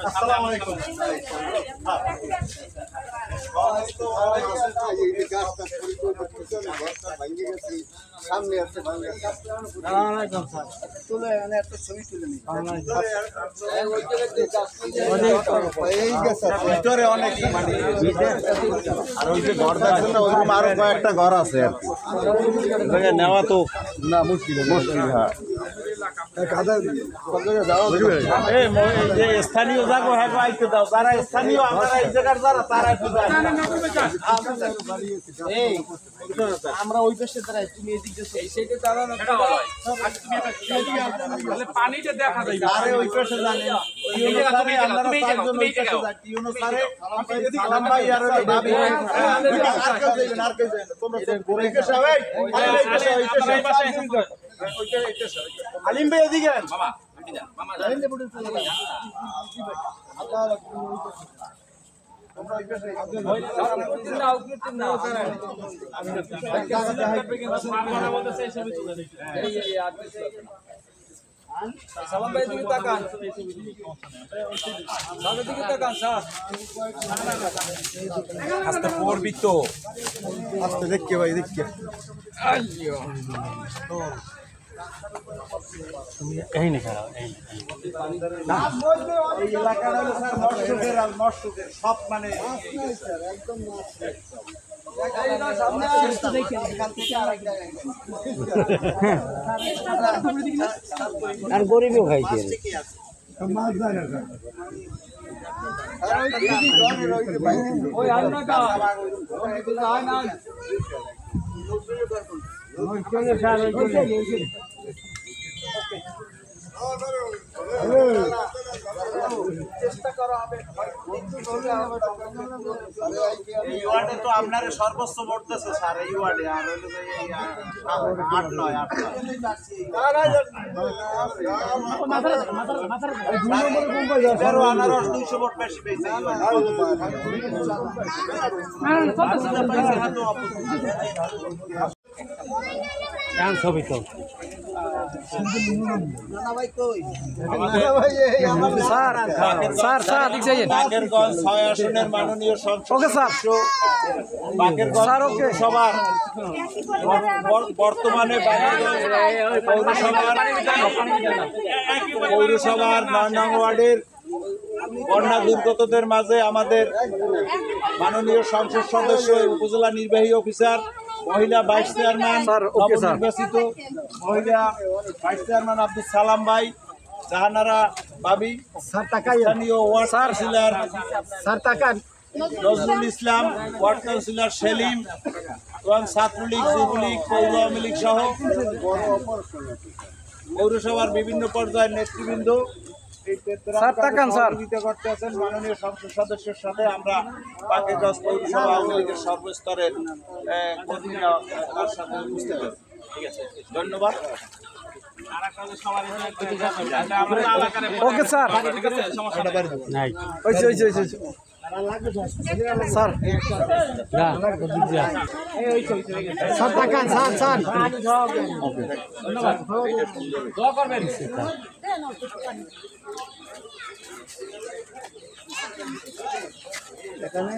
আসসালামুয়ালাইকুম। সামনে আছে তুলে একটা ছবি তুলে নি ভিতরে অনেক আর ওই যে ঘর দেখছেন না ওইরকম আরো কয়েকটা ঘর আছে আর কি নেওয়া তো না মুশকিল হ্যাঁ স্থানীয় যাবো হ্যাঁ আইতে দাও তারা স্থানীয় আমরা এই জায়গার যারা তারা আমরা ওই পাশে দাঁড়াই তুমি এদিক দিয়ে সেইটা দাঁড়ানো পানিটা দেখা যায় আরে ওই পাশে জানেন আলিম ভাই এদিকে সালাম ভাই দিকে তাকান সামনের দিকে তাকান স্যার আস্তে পড়বি তো আস্তে দেখকে ভাই দেখকে তুমি এই না খারাপ এই এলাকাটা হলো স্যার নষ্টদের আর নষ্টদের সব মানে একদম নষ্ট আর গরিবও খাইছে চেষ্টা করা হবে এই ওয়ার্ডে তো আপনার সর্বোচ্চ ভোট দিচ্ছে স্যার এই ওয়ার্ডে আর হলো আনারস 200 ভোট বেশি পেয়েছে ছবি তো বাকেরগঞ্জ 6 আসনের মাননীয় সংসদ সদস্য বাকেরগঞ্জ সভার বর্তমানে পৌরসভার 9 নং ওয়ার্ডের বন্যা দুর্গতদের মাঝে আমাদের মাননীয় সংসদ সদস্য উপজেলা নির্বাহী অফিসার মহিলা ভাইস চেয়ারম্যান নবনির্বাচিত মহিলা ভাইস চেয়ারম্যান আব্দুল সালাম ভাই জাহানারা বাবি স্থানীয় ward councillor Nazrul Islam ward councillor Selim এবং ছাত্রলীগ যুবলীগ পৌর আওয়ামী লীগ সহ পৌরসভার বিভিন্ন পর্যায়ের নেতৃবৃন্দ করতে আছেন মাননীয় সংসদ সদস্যের সাথে আমরা বাকেরগঞ্জ পৌরসভা আওয়ামী লীগের সর্বস্তরের কর্মীরা তার সাথে উপস্থিত আছি। ঠিক আছে, ধন্যবাদ। ওকে স্যার স্যার স্যার তাকান স্যার স্যার দোয়া করবেন এখানে